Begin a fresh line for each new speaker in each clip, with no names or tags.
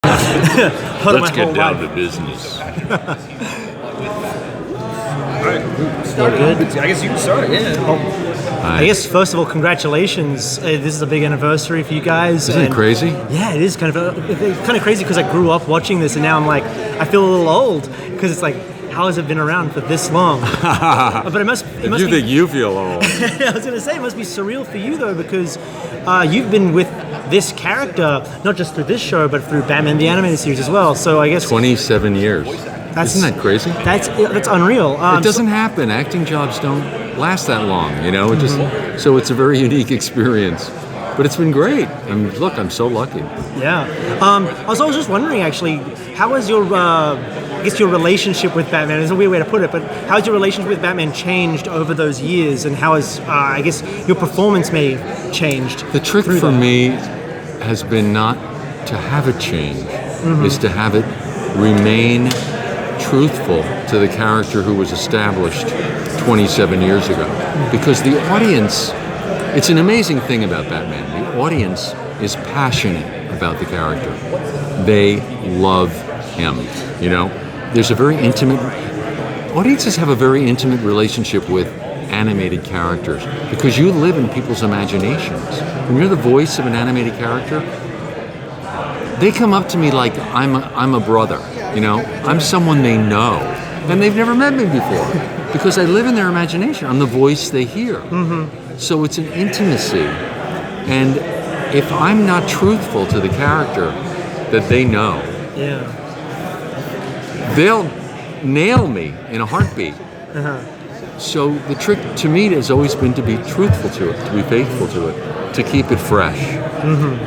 Let's get down to business.
Good. I guess you can start. Yeah.
I guess first of all, congratulations. This is a big anniversary for you guys.
Isn't it crazy?
Yeah, it is kind of crazy because I grew up watching this, and now I'm like, I feel a little old because it's like, how has it been around for this long? But it must.
You think you feel old?
I was going to say it must be surreal for you though, because you've been with this character not just through this show, but through Batman the Animated Series as well. So I guess
27 years. Isn't that crazy?
That's unreal.
It doesn't happen. Acting jobs don't last that long, you know. So it's a very unique experience. But it's been great. Look, I'm so lucky.
Yeah. I was just wondering, actually, how has your, I guess your relationship with Batman, is a weird way to put it, but how has your relationship with Batman changed over those years, and how has, I guess, your performance may changed?
The trick for me has been not to have it change, is to have it remain truthful to the character who was established 27 years ago. Because the audience, it's an amazing thing about Batman. The audience is passionate about the character. They love him, you know? There's a very intimate, audiences have a very intimate relationship with animated characters because you live in people's imaginations. When you're the voice of an animated character, they come up to me like I'm a brother, you know? I'm someone they know, and they've never met me before because I live in their imagination. I'm the voice they hear. So it's an intimacy, and if I'm not truthful to the character that they know, they'll nail me in a heartbeat. So the trick to me has always been to be truthful to it, to be faithful to it, to keep it fresh.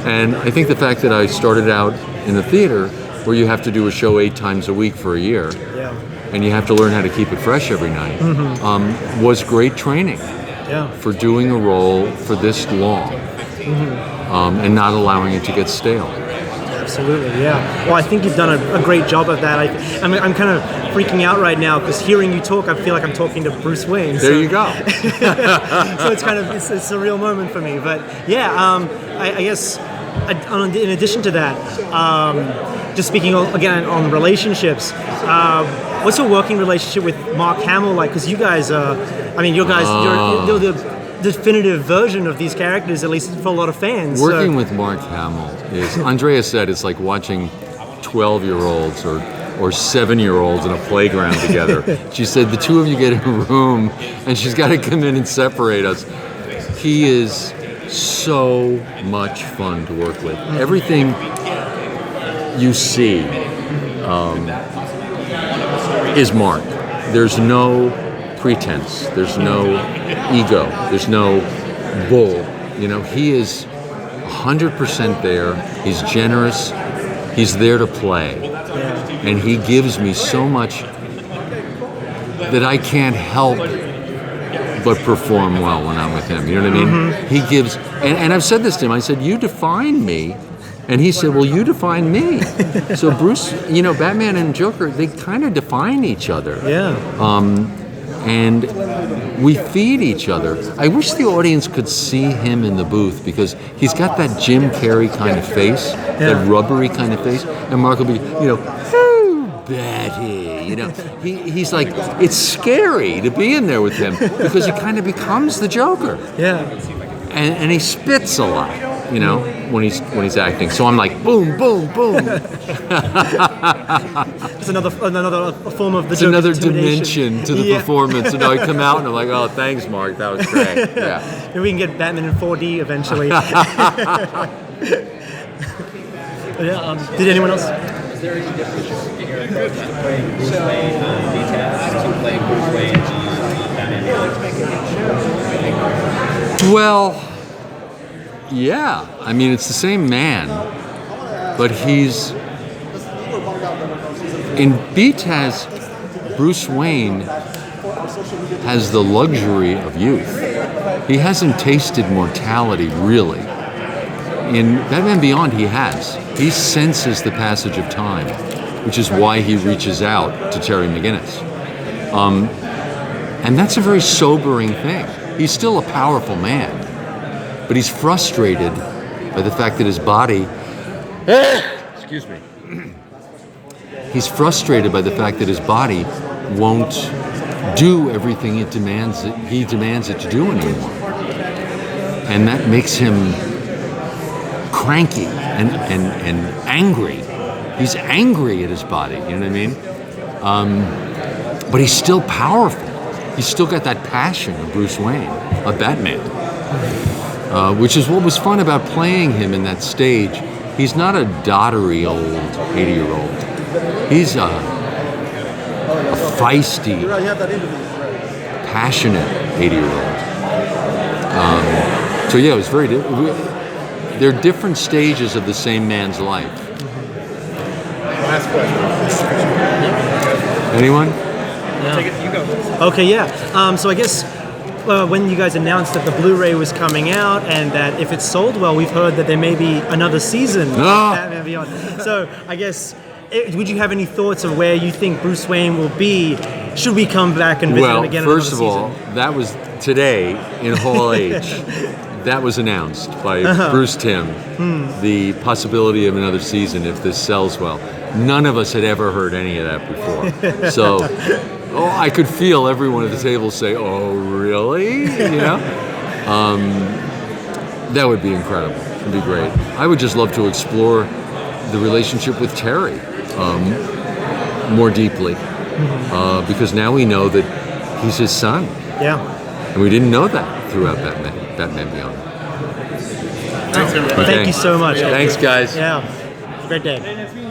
And I think the fact that I started out in the theater where you have to do a show 8 times a week for a year, and you have to learn how to keep it fresh every night, was great training for doing a role for this long and not allowing it to get stale.
Absolutely, yeah. Well, I think you've done a great job of that. I'm kind of freaking out right now because hearing you talk, I feel like I'm talking to Bruce Wayne.
There you go.
So it's a surreal moment for me. But yeah, I guess in addition to that, just speaking again on relationships, what's your working relationship with Mark Hamill like? Because you guys are, you're the definitive version of these characters, at least for a lot of fans.
Working with Mark Hamill is, Andrea said, it's like watching 12-year-olds or 7-year-olds in a playground together. She said the two of you get in a room and she's got to come in and separate us. He is so much fun to work with. Everything you see is Mark. There's no pretense. There's no ego. There's no bull. You know, he is 100% there. He's generous. He's there to play. And he gives me so much that I can't help but perform well when I'm with him. You know what I mean? He gives, and I've said this to him. I said, you define me. And he said, well, you define me. So Bruce, you know, Batman and Joker, they kind of define each other. And we feed each other. I wish the audience could see him in the booth because he's got that Jim Carrey kind of face, that rubbery kind of face. And Mark will be, you know, oh, Betty, you know. He's like, it's scary to be in there with him because he kind of becomes the Joker. And he spits a lot, you know, when he's acting. So I'm like, boom, boom, boom.
It's another form of the
It's another dimension to the performance. And I come out and I'm like, oh, thanks, Mark. That was great. Yeah.
Maybe we can get Batman in 4D eventually. Did anyone else?
Is there any difference in your approach to playing Bruce Wayne on D-Task to playing Bruce Wayne on Batman?
Well, yeah. I mean, it's the same man, but he's in BTAS. Bruce Wayne has the luxury of youth. He hasn't tasted mortality, really. In Batman Beyond, he has. He senses the passage of time, which is why he reaches out to Terry McGinnis. And that's a very sobering thing. He's still a powerful man, but he's frustrated by the fact that his body, excuse me, he's frustrated by the fact that his body won't do everything it demands he demands it to do anymore. And that makes him cranky and angry. He's angry at his body, you know what I mean? But he's still powerful. He's still got that passion of Bruce Wayne, of Batman. Which is what was fun about playing him in that stage. He's not a doddery old 80-year-old. He's a feisty, passionate 80-year-old. So yeah, it was very different. They're different stages of the same man's life.
Last question.
Anyone?
Take it, you go.
Okay, yeah. So I guess when you guys announced that the Blu-ray was coming out and that if it's sold well, we've heard that there may be another season of Batman Beyond. So I guess, would you have any thoughts of where you think Bruce Wayne will be? Should we come back and visit him again?
Well, first of all, that was today in Hall H. That was announced by Bruce Timm, the possibility of another season if this sells well. None of us had ever heard any of that before. So, I could feel everyone at the table say, "Oh, really?" You know? That would be incredible. It'd be great. I would just love to explore the relationship with Terry more deeply, because now we know that he's his son.
Yeah.
And we didn't know that throughout Batman Beyond.
Thank you so much.
Thanks, guys.
Yeah. Have a great day.